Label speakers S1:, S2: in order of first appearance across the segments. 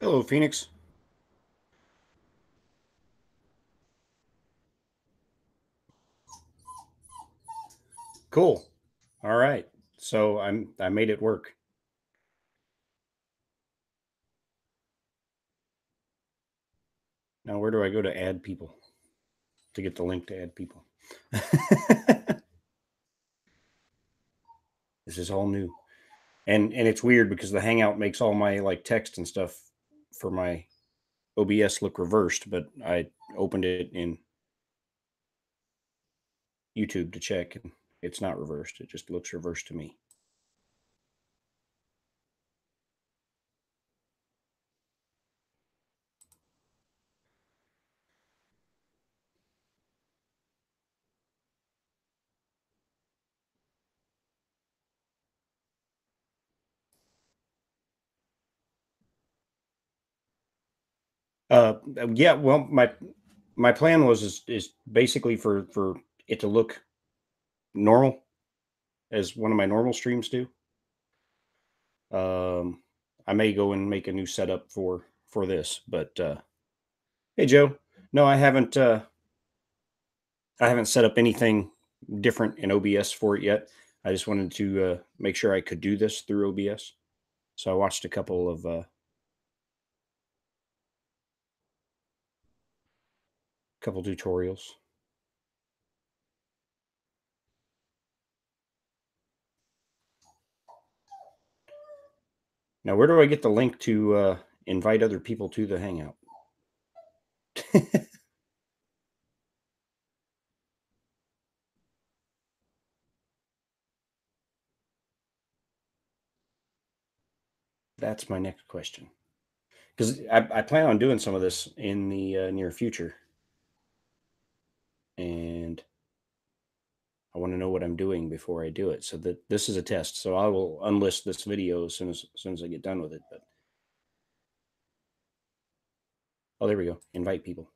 S1: Hello, Phoenix. Cool. All right. So I made it work. Now where do I go to add people to get the link to add people? This is all new. And it's weird because the Hangout makes all my like text and stuff for my OBS look reversed, but I opened it in YouTube to check and it's not reversed. It just looks reversed to me. Yeah, well, my plan was is basically for it to look normal as one of my normal streams do. I may go and make a new setup for this, but hey, Joe. No, I haven't. I haven't set up anything different in OBS for it yet. I just wanted to make sure I could do this through OBS. So I watched a couple tutorials. Now, where do I get the link to invite other people to the Hangout? That's my next question. Because I plan on doing some of this in the near future, and I want to know what I'm doing before I do it. So that this is a test. So I will unlist this video as soon as I get done with it. But oh, there we go. Invite people.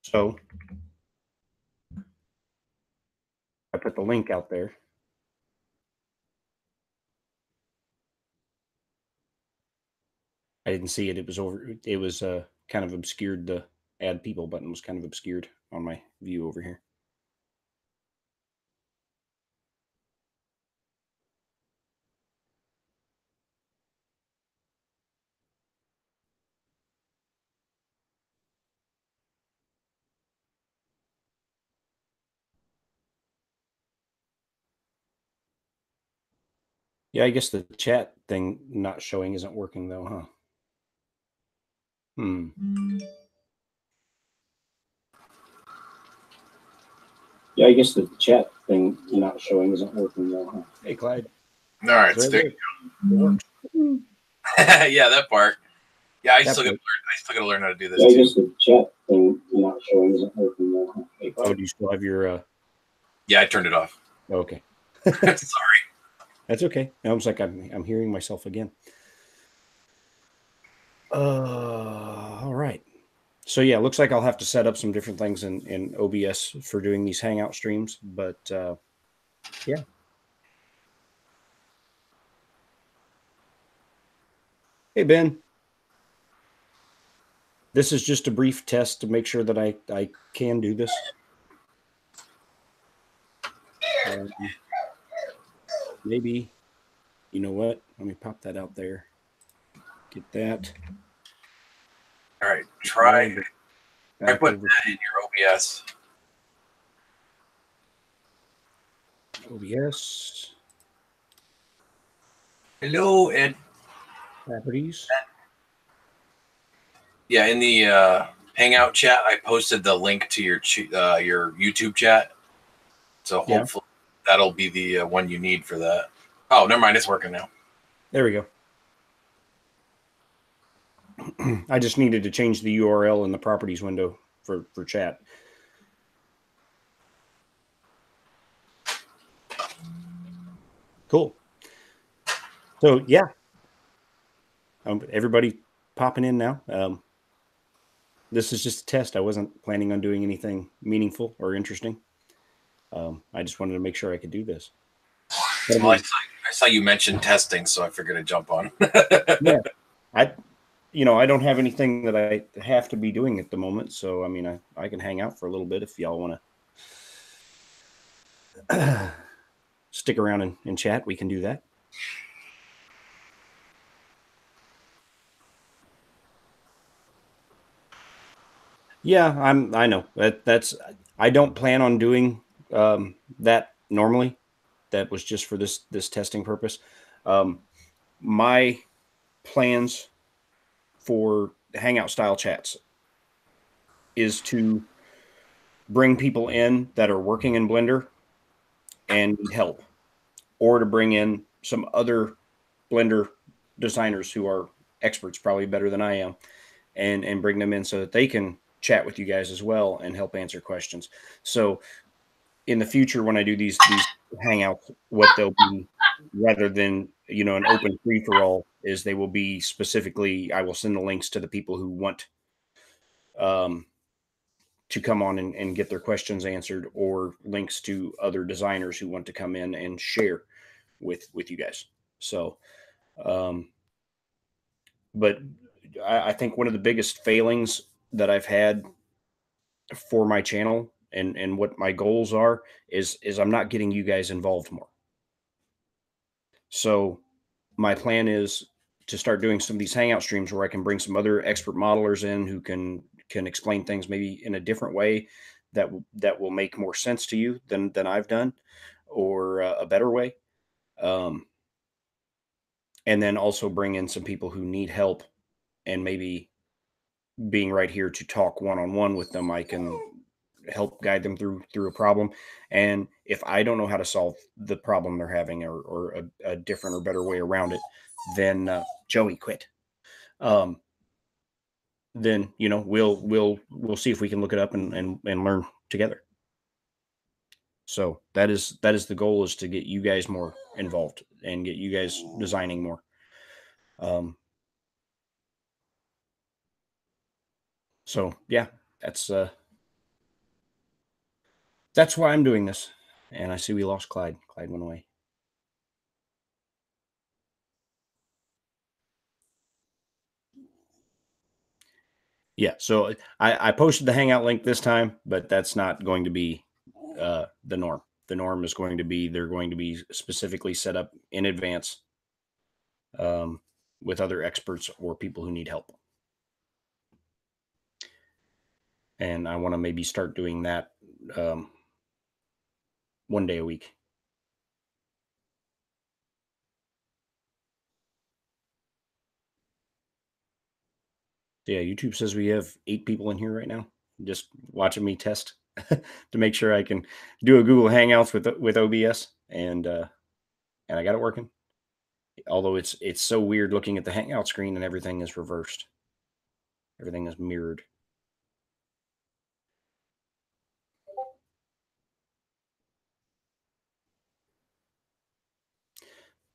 S1: So I put the link out there. I didn't see it. It was over. It was kind of obscured. The add people button was kind of obscured on my view over here. Yeah, I guess the chat thing not showing isn't working though, huh? Yeah, I guess the chat thing not showing isn't working though, huh? Hey, Clyde.
S2: All right,
S1: so
S2: it works. Yeah, that part. Yeah, I still gotta learn how to do this.
S1: Yeah, I guess the chat thing not showing isn't working though, huh? Hey, Clyde. Oh, do you still have your?
S2: Yeah, I turned it off.
S1: Okay.
S2: Sorry.
S1: That's okay. I was like, I'm hearing myself again. All right. So yeah, looks like I'll have to set up some different things in OBS for doing these Hangout streams, but yeah. Hey, Ben. This is just a brief test to make sure that I can do this. Maybe, you know what? Let me pop that out there. Get that.
S2: All right, try putting that in your OBS.
S1: OBS.
S2: Hello, Ed.
S1: Properties.
S2: Yeah, in the Hangout chat, I posted the link to your YouTube chat. So hopefully that'll be the one you need for that. Oh, never mind. It's working now.
S1: There we go. I just needed to change the URL in the properties window for chat. Cool. So yeah, everybody popping in now. This is just a test. I wasn't planning on doing anything meaningful or interesting. I just wanted to make sure I could do this.
S2: Well, I saw you mention testing, so I figured I'd jump on.
S1: Yeah, I don't have anything that I have to be doing at the moment, so I mean, I can hang out for a little bit if y'all want to stick around and chat. We can do that. Yeah, I know that's I don't plan on doing that normally. That was just for this testing purpose. My plans for Hangout style chats is to bring people in that are working in Blender and need help, or to bring in some other Blender designers who are experts, probably better than I am, and bring them in so that they can chat with you guys as well and help answer questions. So in the future, when I do these hangouts, what they'll be, rather than an open free for all, is they will be specifically, I will send the links to the people who want to come on and get their questions answered, or links to other designers who want to come in and share with you guys. So but I think one of the biggest failings that I've had for my channel and what my goals are is I'm not getting you guys involved more. So my plan is to start doing some of these hangout streams where I can bring some other expert modelers in who can explain things maybe in a different way that will make more sense to you than I've done, or a better way. And then also bring in some people who need help, and maybe being right here to talk one-on-one with them, I can help guide them through a problem. And if I don't know how to solve the problem they're having, or a different or better way around it, then Joey quit. Then we'll see if we can look it up and learn together. So that is the goal, is to get you guys more involved and get you guys designing more. So yeah, that's why I'm doing this. And I see we lost Clyde. Clyde went away. Yeah, so I posted the Hangout link this time, but that's not going to be the norm. The norm is going to be, they're going to be specifically set up in advance with other experts or people who need help. And I want to maybe start doing that one day a week. Yeah, YouTube says we have 8 people in here right now, just watching me test to make sure I can do a Google Hangouts with OBS, and I got it working. Although it's so weird looking at the Hangout screen and everything is reversed. Everything is mirrored.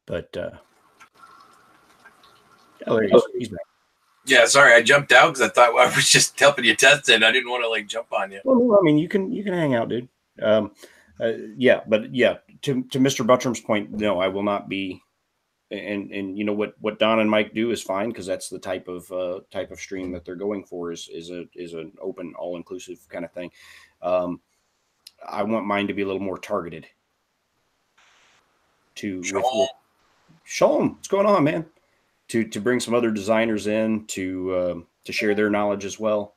S1: But oh, there he is. He's back.
S2: Yeah, sorry, I jumped out because I thought I was just helping you test it. I didn't want to jump on you.
S1: Well, I mean, you can hang out, dude. Yeah, but yeah, to Mr. Buttram's point, no, I will not be. And what Don and Mike do is fine, because that's the type of stream that they're going for, is an open, all inclusive kind of thing. I want mine to be a little more targeted. Shalom, what's going on, man? To bring some other designers in to share their knowledge as well,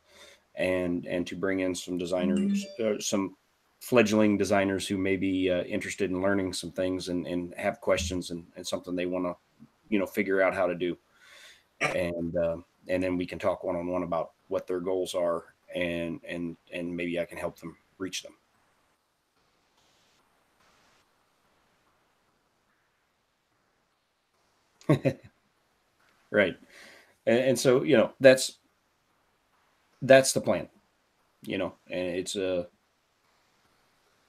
S1: and to bring in some designers, some fledgling designers who may be interested in learning some things and have questions and something they want to figure out how to do, and then we can talk one-on-one about what their goals are, and maybe I can help them reach them. Right. And so that's the plan, and it's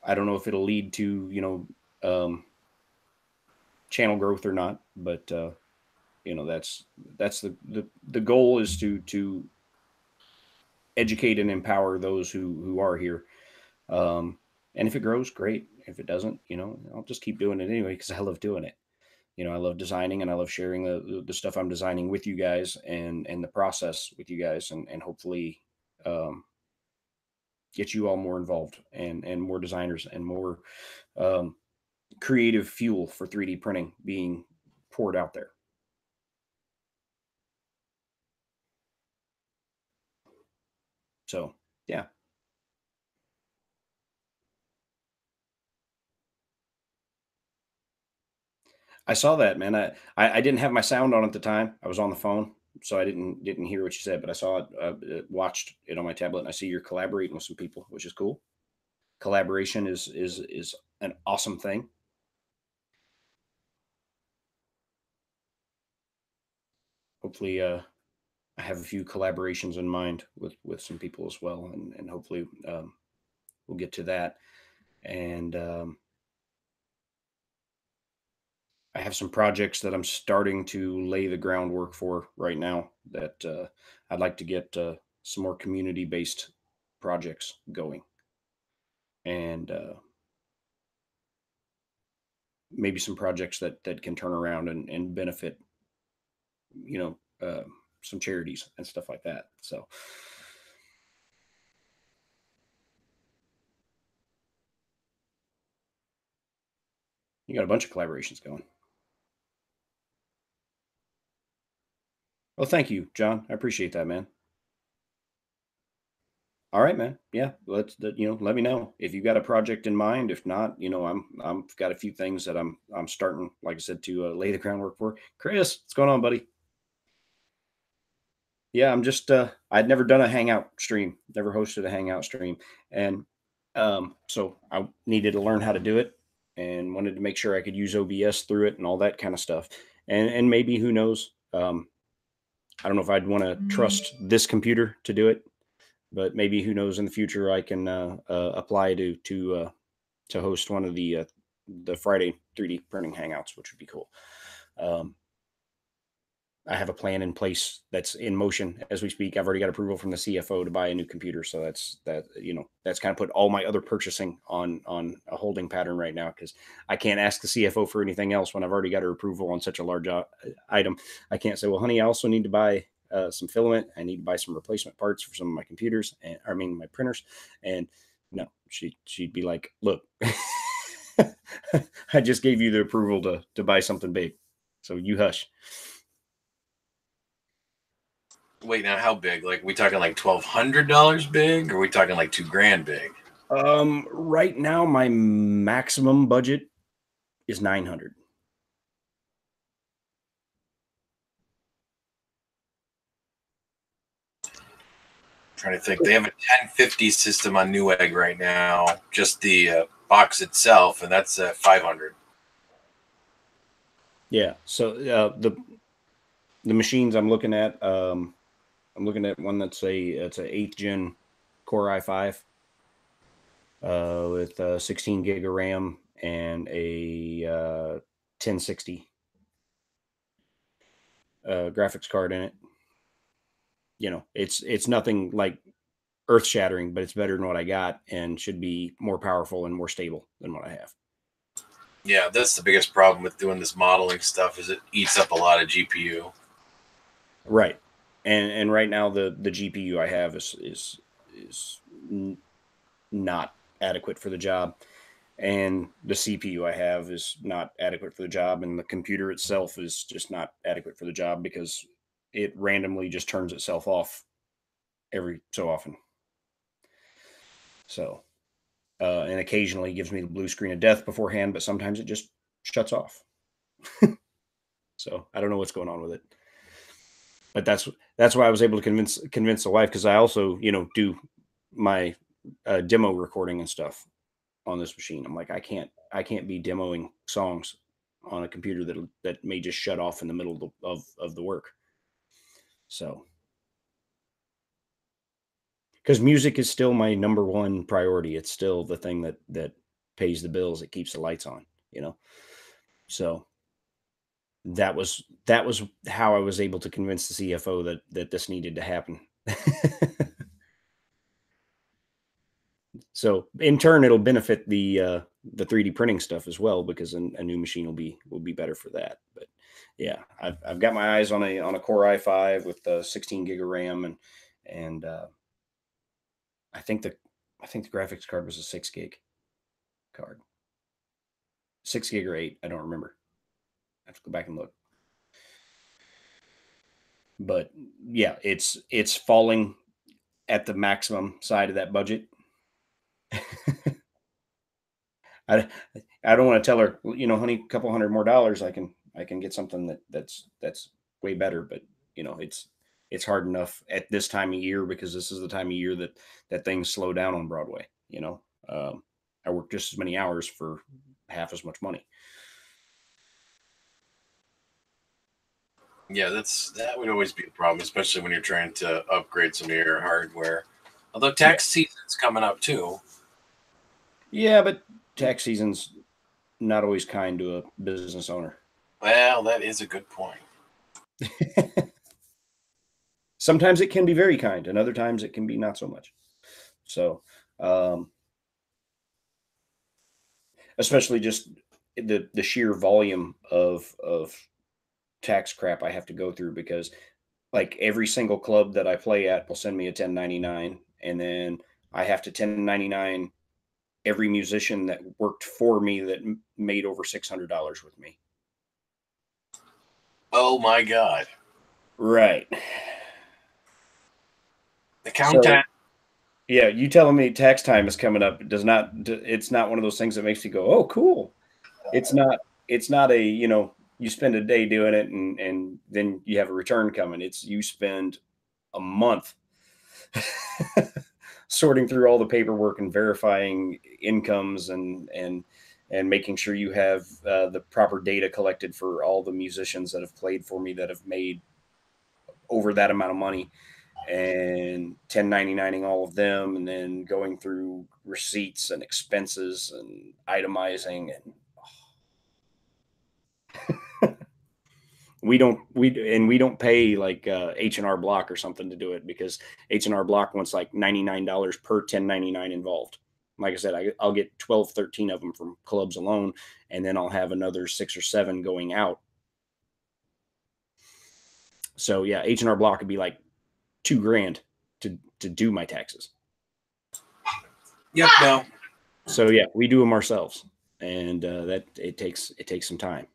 S1: I don't know if it'll lead to channel growth or not, but that's the goal, is to educate and empower those who are here, and if it grows, great. If it doesn't, I'll just keep doing it anyway because I love doing it. I love designing and I love sharing the stuff I'm designing with you guys and the process with you guys and hopefully um, get you all more involved and more designers and more um, creative fuel for 3D printing being poured out there. So, yeah. I saw that, man. I didn't have my sound on at the time. I was on the phone, so I didn't hear what you said, but I saw it, watched it on my tablet, and I see you're collaborating with some people, which is cool. Collaboration is an awesome thing. Hopefully, I have a few collaborations in mind with some people as well, and hopefully we'll get to that. And I have some projects that I'm starting to lay the groundwork for right now that I'd like to get some more community based projects going, and maybe some projects that can turn around and benefit, you know, uh, some charities and stuff like that. So you got a bunch of collaborations going. Well, thank you, John. I appreciate that, man. All right, man. Yeah, let me know if you got a project in mind. If not, I'm got a few things that I'm starting, like I said, to lay the groundwork for. Chris, what's going on, buddy? Yeah, I'm just I'd never done a Hangout stream, never hosted a Hangout stream, and so I needed to learn how to do it, and wanted to make sure I could use OBS through it and all that kind of stuff. And maybe who knows? I don't know if I'd want to trust this computer to do it, but maybe who knows in the future I can apply to host one of the Friday 3D printing hangouts, which would be cool. Um, I have a plan in place that's in motion as we speak. I've already got approval from the CFO to buy a new computer, so that's kind of put all my other purchasing on a holding pattern right now because I can't ask the CFO for anything else when I've already got her approval on such a large item. I can't say, well, honey, I also need to buy some filament. I need to buy some replacement parts for some of my computers, and I mean my printers. And no, she'd be like, look, I just gave you the approval to buy something big, so you hush.
S2: Wait, now how big? Like, we talking like $1,200 big, or we talking like $2,000 big?
S1: Right now my maximum budget is 900.
S2: Trying to think. They have a 1050 system on Newegg right now, just the box itself, and that's 500.
S1: Yeah. So the machines I'm looking at, I'm looking at one it's a 8th gen Core i5 with 16 gig of RAM and a 1060 graphics card in it. It's nothing like earth shattering, but it's better than what I got and should be more powerful and more stable than what I have.
S2: Yeah, that's the biggest problem with doing this modeling stuff is it eats up a lot of GPU.
S1: Right. And right now the GPU I have is not adequate for the job, and the CPU I have is not adequate for the job, and the computer itself is just not adequate for the job because it randomly just turns itself off every so often. So, and occasionally gives me the blue screen of death beforehand, but sometimes it just shuts off. So I don't know what's going on with it. But that's why I was able to convince the wife, because I also do my demo recording and stuff on this machine. I'm like, I can't be demoing songs on a computer that may just shut off in the middle of the work. So, because music is still my number one priority. It's still the thing that pays the bills. It keeps the lights on. So that was how I was able to convince the CFO that this needed to happen. So So in turn, it'll benefit the 3D printing stuff as well, because a new machine will be better for that. But yeah, I've got my eyes on a Core i5 with 16 gig of RAM, and I think the graphics card was a 6 gig card, 6 gig or 8. I don't remember. I have to go back and look. But yeah, it's falling at the maximum side of that budget. I don't want to tell her, honey, a couple $100 more, I can get something that's way better. But it's hard enough at this time of year, because this is the time of year that things slow down on Broadway. I work just as many hours for half as much money.
S2: Yeah, that would always be a problem, especially when you're trying to upgrade some of your hardware. Although tax season's coming up too.
S1: Yeah, but tax season's not always kind to a business owner.
S2: Well, that is a good point.
S1: Sometimes it can be very kind, and other times it can be not so much. So, especially just the sheer volume of tax crap I have to go through, because like every single club that I play at will send me a 1099, and then I have to 1099 every musician that worked for me that made over $600 with me.
S2: Oh my God.
S1: Right.
S2: Accountant.
S1: Yeah, you telling me tax time is coming up it's not one of those things that makes you go, oh, cool. It's not a, you spend a day doing it and then you have a return coming. It's you spend a month sorting through all the paperwork and verifying incomes and making sure you have the proper data collected for all the musicians that have played for me that have made over that amount of money, and 1099ing all of them, and then going through receipts and expenses and itemizing. And we don't pay like H&R Block or something to do it, because H&R Block wants like $99 per 1099 involved. Like I said, I'll get 12, 13 of them from clubs alone, and then I'll have another 6 or 7 going out. So yeah, H&R Block would be like $2,000 to do my taxes.
S2: Yep. No.
S1: So yeah, we do them ourselves, and that it takes some time.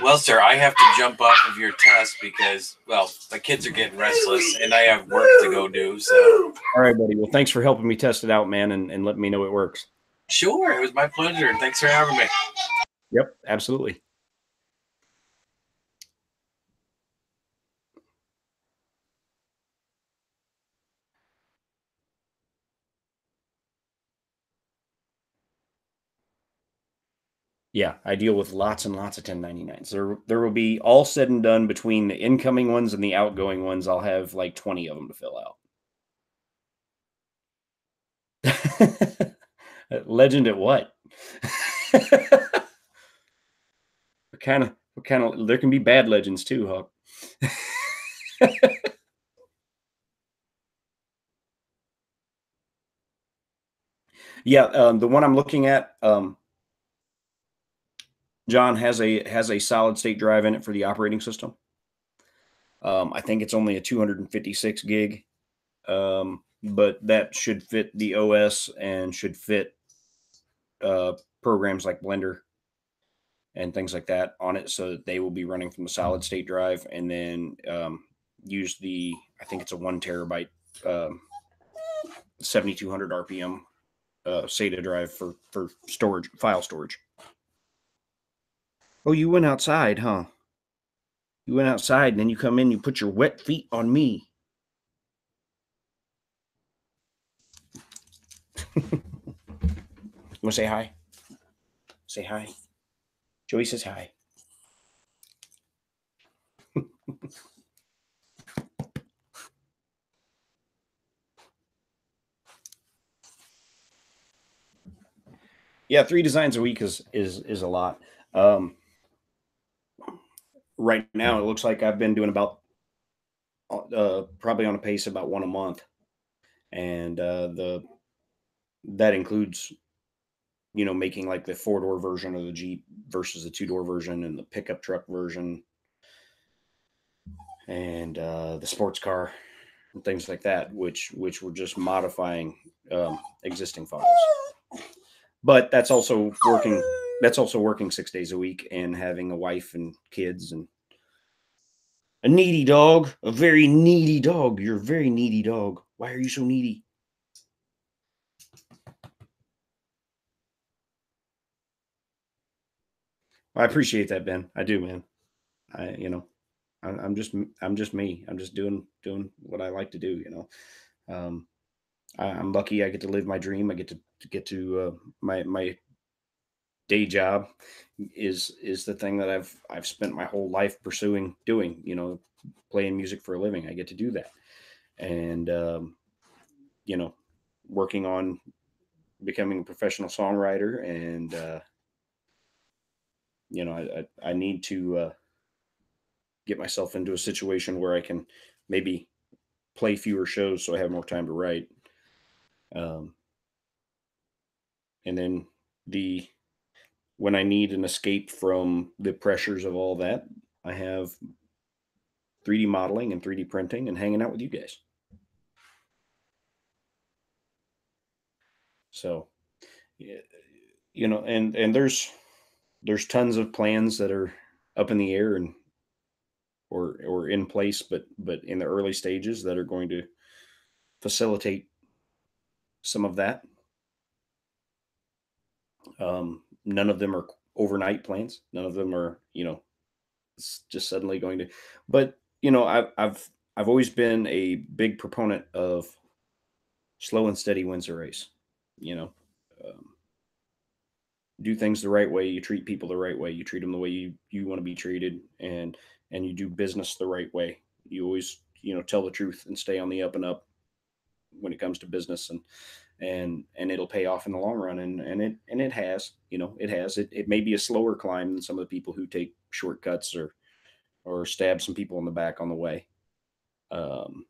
S2: Well, sir, I have to jump off of your test because, well, my kids are getting restless and I have work to go do. So,
S1: all right, buddy. Well, thanks for helping me test it out, man, and letting me know it works.
S2: Sure, it was my pleasure. Thanks for having me.
S1: Yep, absolutely. Yeah, I deal with lots and lots of 1099s. There will be, all said and done, between the incoming ones and the outgoing ones, I'll have like 20 of them to fill out. Legend at what? What kind of, there can be bad legends too, Hawk. Yeah, the one I'm looking at, John, has a solid state drive in it for the operating system. I think it's only a 256 gig, but that should fit the OS and should fit programs like Blender and things like that on it, so that they will be running from the solid state drive, and then use the, I think it's a 1 terabyte 7200 RPM SATA drive for storage, file storage. Oh, you went outside, huh? You went outside, and then you come in, you put your wet feet on me. You want to say hi? Say hi. Joey says hi. Yeah, 3 designs a week is a lot. Right now, it looks like I've been doing about probably on a pace about one a month, and that includes making like the four-door version of the Jeep versus the two-door version, and the pickup truck version, and the sports car and things like that, which were just modifying existing files. But that's also working. That's also working 6 days a week and having a wife and kids and a needy dog, a very needy dog. You're a very needy dog. Why are you so needy? I appreciate that, Ben. I do, man. I'm just me. I'm just doing what I like to do. Um, I'm lucky. I get to live my dream. I get to my day job is the thing that I've spent my whole life pursuing doing. Playing music for a living. I get to do that, and you know, working on becoming a professional songwriter, and I need to get myself into a situation where I can maybe play fewer shows so I have more time to write. Um, and then the when I need an escape from the pressures of all that, I have 3D modeling and 3D printing and hanging out with you guys. So, yeah, and there's tons of plans that are up in the air and or in place, but in the early stages that are going to facilitate some of that. None of them are overnight plans. None of them are, just suddenly going to. But I've always been a big proponent of slow and steady wins the race. You know, um, do things the right way. You treat people the right way. You treat them the way you want to be treated, and you do business the right way. You always tell the truth and stay on the up and up when it comes to business, and it'll pay off in the long run, and it has. It may be a slower climb than some of the people who take shortcuts or stab some people in the back on the way, um,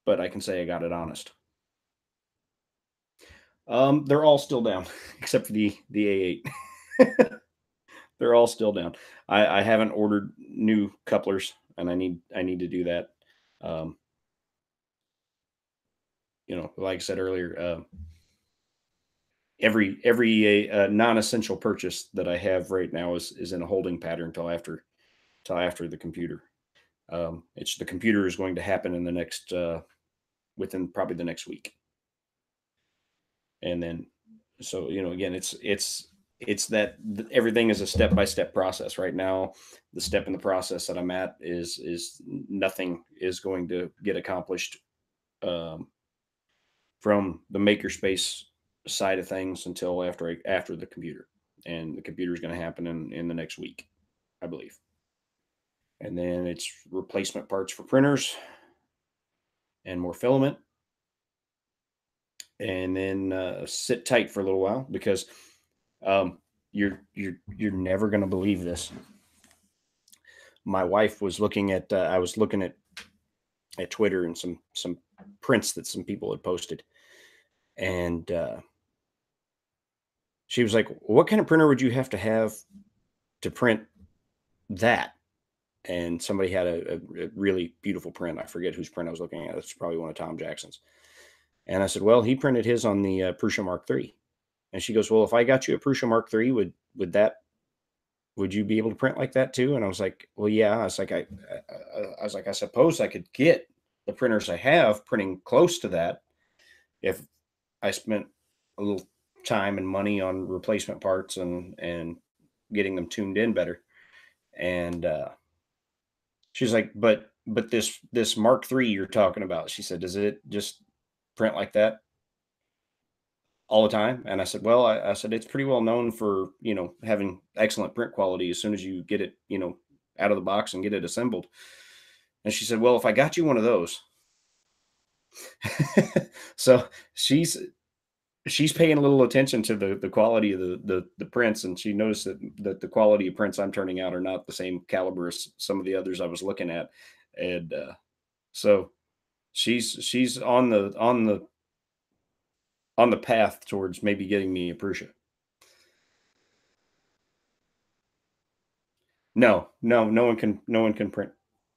S1: but I can say I got it honest. They're all still down except for the A8. They're all still down. I haven't ordered new couplers, and I need to do that. um, like I said earlier, every non-essential purchase that I have right now is in a holding pattern till after the computer. It's the computer is going to happen in the next within probably the next week, and then so again it's that everything is a step by step process. Right now, the step in the process that I'm at is nothing is going to get accomplished um, from the makerspace side of things until after the computer, and the computer is going to happen in the next week, I believe. And then it's replacement parts for printers and more filament, and then sit tight for a little while because um, you're never going to believe this. My wife was looking at I was looking at Twitter and some prints that some people had posted, and she was like, "What kind of printer would you have to print that?" And somebody had a really beautiful print. I forget whose print I was looking at. It's probably one of Tom Jackson's. And I said, "Well, he printed his on the Prusa Mark III." And she goes, "Well, if I got you a Prusa Mark III, would you be able to print like that too?" And I was like, "Well, yeah." I was like, I suppose I could get the printers I have printing close to that if I spent a little time and money on replacement parts and getting them tuned in better." And she's like, "But this Mark III you're talking about," she said, "does it just print like that all the time?" And I said, "Well, I said it's pretty well known for having excellent print quality as soon as you get it out of the box and get it assembled." And she said, "Well, if I got you one of those." So she's paying a little attention to the quality of the prints, and she noticed that the quality of prints I'm turning out are not the same caliber as some of the others I was looking at, and So she's on the path towards maybe getting me a Prusa. No one can print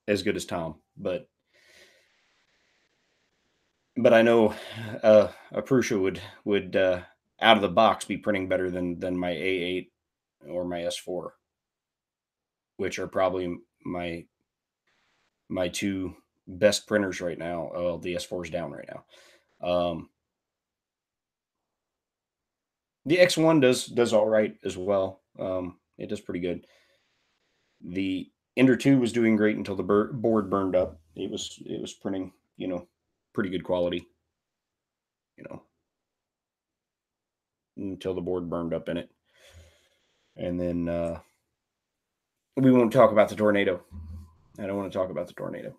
S1: as good as Tom, but I know a Prusa would out of the box be printing better than my A8 or my S4, which are probably my two best printers right now. Well, the S4 is down right now. The X1 does all right as well. It does pretty good. The Ender 2 was doing great until the board burned up. It was printing, pretty good quality, you know, until the board burned up in it. And then we won't talk about the tornado. I don't want to talk about the tornado.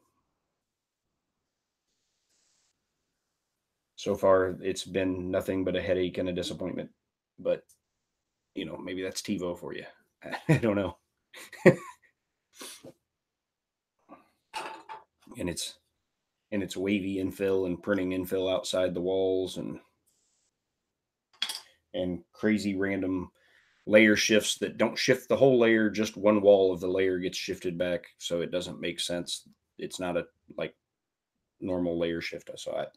S1: So far, it's been nothing but a headache and a disappointment. But maybe that's TiVo for you. I don't know. And it's wavy infill and printing infill outside the walls and crazy random layer shifts that don't shift the whole layer, just one wall of the layer gets shifted back, so it doesn't make sense. It's not a like normal layer shift. So I don't know.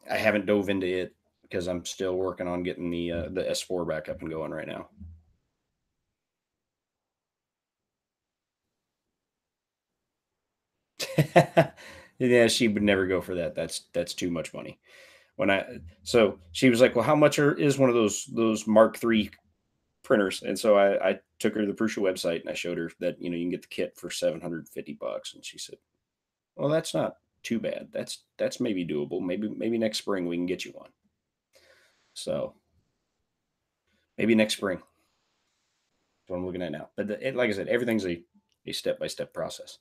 S1: I haven't dove into it because I'm still working on getting the S4 back up and going right now. Yeah, she would never go for that. That's too much money. So she was like, "Well, how much is one of those Mark III printers?" And so I took her to the Prusa website and I showed her that you can get the kit for $750, and she said, "Well, that's not too bad. That's maybe doable. Maybe next spring we can get you one." So maybe next spring. That's what I'm looking at now. But like I said, everything's a step by step process.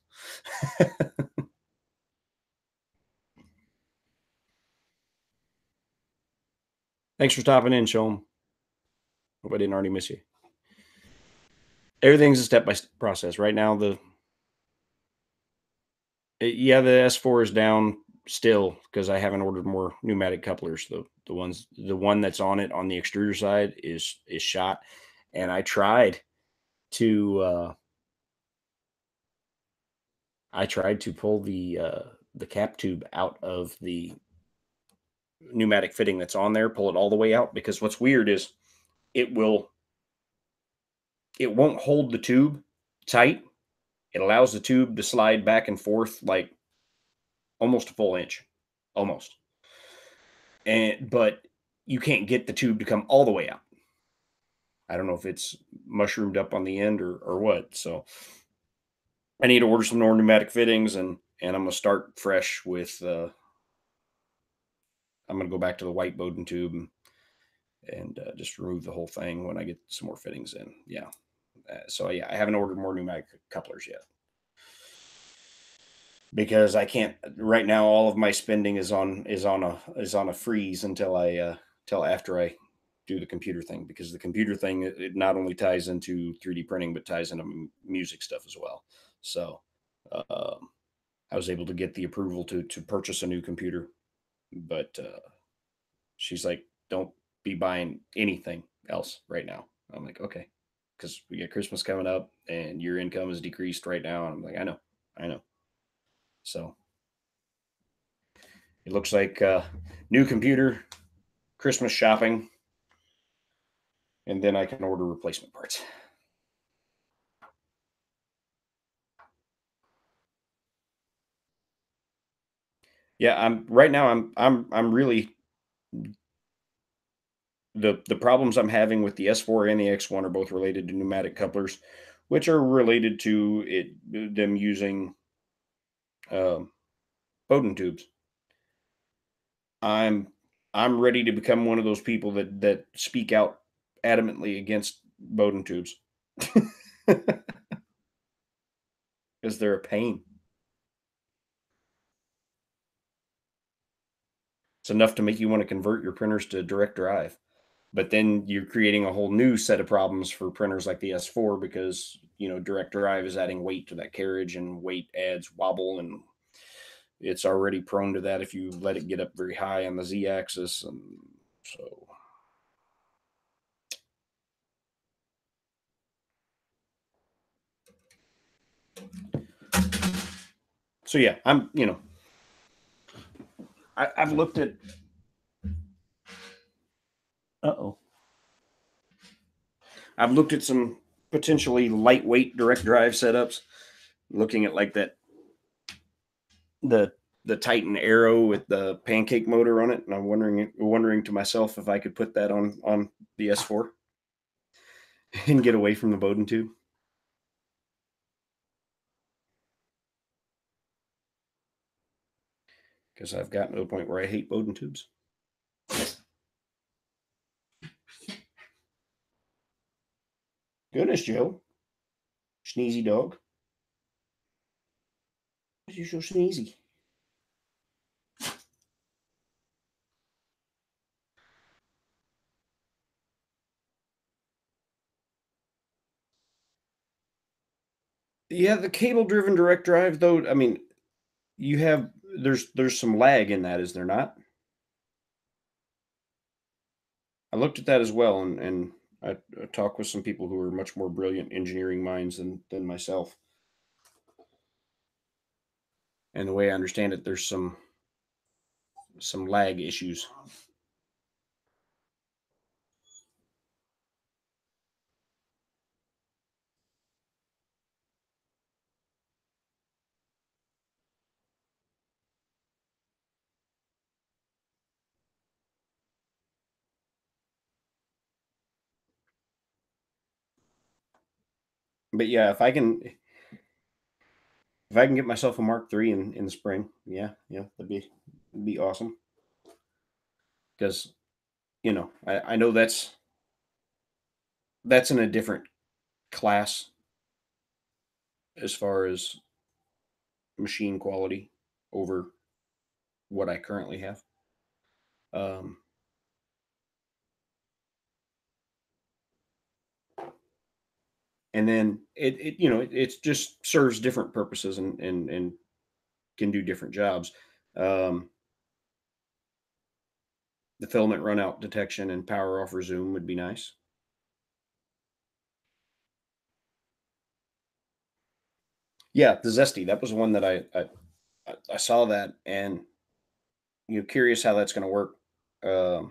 S1: Thanks for stopping in, Sean. Hope I didn't already miss you. Everything's a step by step process. Right now, the S4 is down still because I haven't ordered more pneumatic couplers. The one that's on it on the extruder side is shot, and to I tried to pull the cap tube out of the pneumatic fitting that's on there, pull it all the way out, because what's weird is it will it won't hold the tube tight. It allows the tube to slide back and forth like almost a full inch, almost. But you can't get the tube to come all the way out. I don't know if it's mushroomed up on the end or what. So I need to order some more pneumatic fittings, and I'm gonna start fresh with. I'm gonna go back to the white Bowden tube and just remove the whole thing when I get some more fittings in. Yeah. So yeah, I haven't ordered more pneumatic couplers yet because I can't right now. All of my spending is on a freeze until after I do the computer thing, because the computer thing, it not only ties into 3D printing but ties into music stuff as well. So I was able to get the approval to purchase a new computer, but she's like, "Don't be buying anything else right now." I'm like, "Okay," because we get Christmas coming up and your income is decreased right now. And I'm like, I know. So it looks like new computer, Christmas shopping, and then I can order replacement parts. Yeah, I'm right now. I'm really the problems I'm having with the S4 and the X1 are both related to pneumatic couplers, which are related to them using um, Bowden tubes. I'm I'm ready to become one of those people that speak out adamantly against Bowden tubes because they're a pain. It's enough to make you want to convert your printers to direct drive. But then you're creating a whole new set of problems for printers like the S4 because, direct drive is adding weight to that carriage, and weight adds wobble, and it's already prone to that if you let it get up very high on the Z-axis. And so yeah, I've looked at, I've looked at some potentially lightweight direct drive setups, looking at like that, the Titan Arrow with the pancake motor on it, and I'm wondering to myself if I could put that on the S4 and get away from the Bowden tube. Because I've gotten to a point where I hate Bowden tubes. Goodness, Joe. Sneezy dog. You're so sneezy. Yeah, the cable-driven direct drive, though, I mean, there's some lag in that, is there not? I looked at that as well, and I talked with some people who are much more brilliant engineering minds than myself. And the way I understand it, there's some lag issues. But yeah, if I can get myself a Mark III in the spring, yeah, that'd be awesome. Because I know that's in a different class as far as machine quality over what I currently have. And then it just serves different purposes and can do different jobs. The filament runout detection and power off resume would be nice. Yeah, the Zesty, that was one that I saw that, and curious how that's going to work. I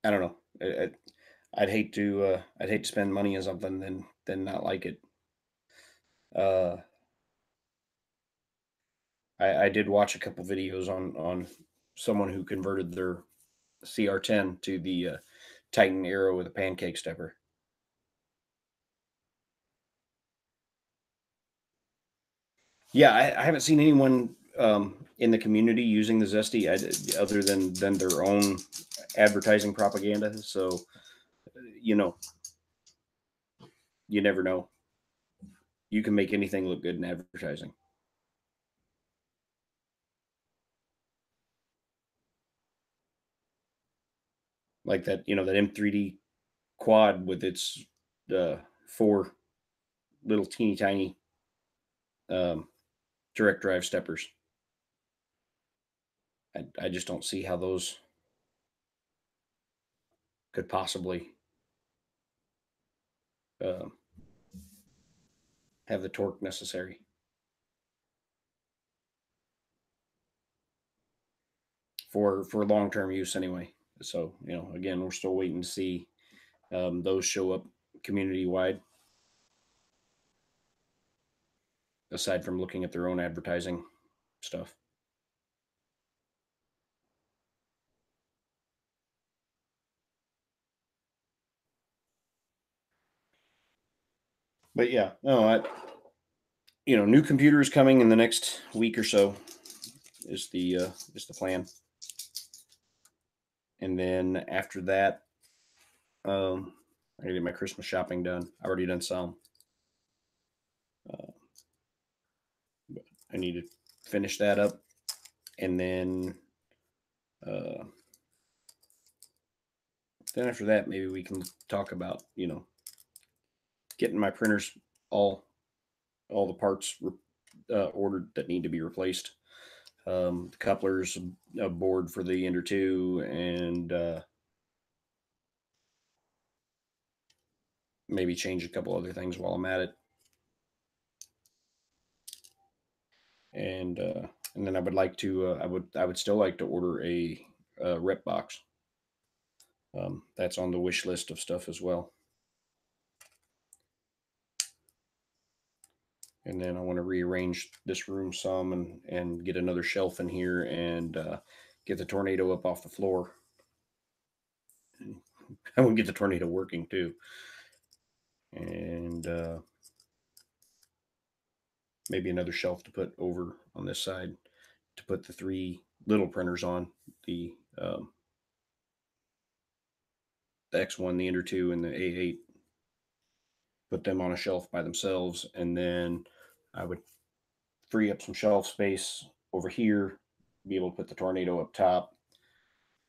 S1: don't know. I'd hate to spend money on something than not like it. I did watch a couple videos on someone who converted their CR10 to the Titan Arrow with a pancake stepper. Yeah, I haven't seen anyone in the community using the Zesty other than their own advertising propaganda. So, you never know. You can make anything look good in advertising. Like that, that M3D quad with its 4 little teeny tiny direct drive steppers. I just don't see how those could possibly have the torque necessary for long-term use anyway. So, again, we're still waiting to see those show up community-wide, aside from looking at their own advertising stuff. But yeah, no, new computers coming in the next week or so is the plan. And then after that, I gotta get my Christmas shopping done. I already done some. But I need to finish that up, and then Then after that, maybe we can talk about, getting my printers all the parts ordered that need to be replaced. The couplers, a board for the Ender 2, and maybe change a couple other things while I'm at it. And then I would like to I would still like to order a rep box. That's on the wish list of stuff as well. And then I want to rearrange this room some and get another shelf in here and get the tornado up off the floor. I want to get the tornado working too. And maybe another shelf to put over on this side to put the 3 little printers on, the X1, the Ender 2, and the A8. Put them on a shelf by themselves, and then I would free up some shelf space over here, be able to put the tornado up top,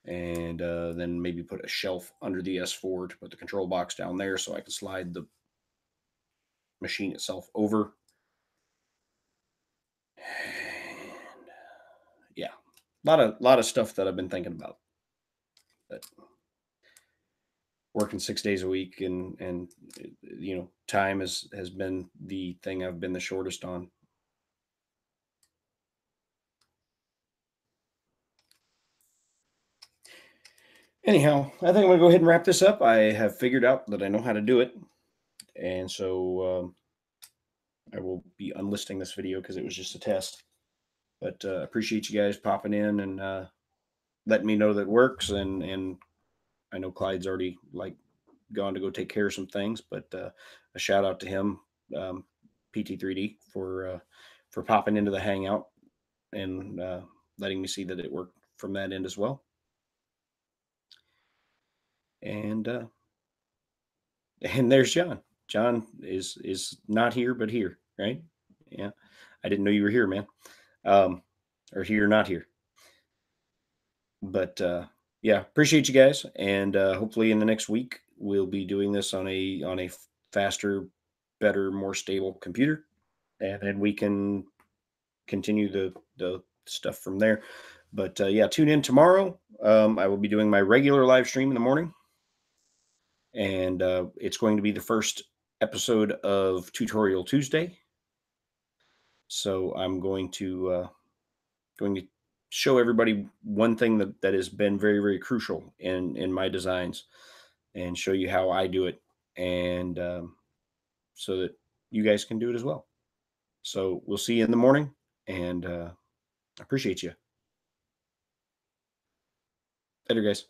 S1: and then maybe put a shelf under the S4 to put the control box down there so I can slide the machine itself over. And yeah, a lot of stuff that I've been thinking about. But working 6 days a week and time has been the thing I've been the shortest on. Anyhow, I think I'm going to go ahead and wrap this up. I have figured out that I know how to do it. And so I will be unlisting this video because it was just a test. But appreciate you guys popping in and letting me know that it works. And I know Clyde's already gone to go take care of some things. But a shout out to him, PT3D, for popping into the Hangout and letting me see that it worked from that end as well. And there's John. John is not here, but here, right? Yeah. I didn't know you were here, man. Or here, not here. But yeah, appreciate you guys. And hopefully in the next week, we'll be doing this on a faster, better, more stable computer. And then we can continue the stuff from there. But yeah, tune in tomorrow. I will be doing my regular live stream in the morning. And it's going to be the first episode of Tutorial Tuesday. So I'm going to show everybody one thing that has been very, very crucial in my designs, and show you how I do it, and so that you guys can do it as well. So we'll see you in the morning, and I appreciate you. Later, guys.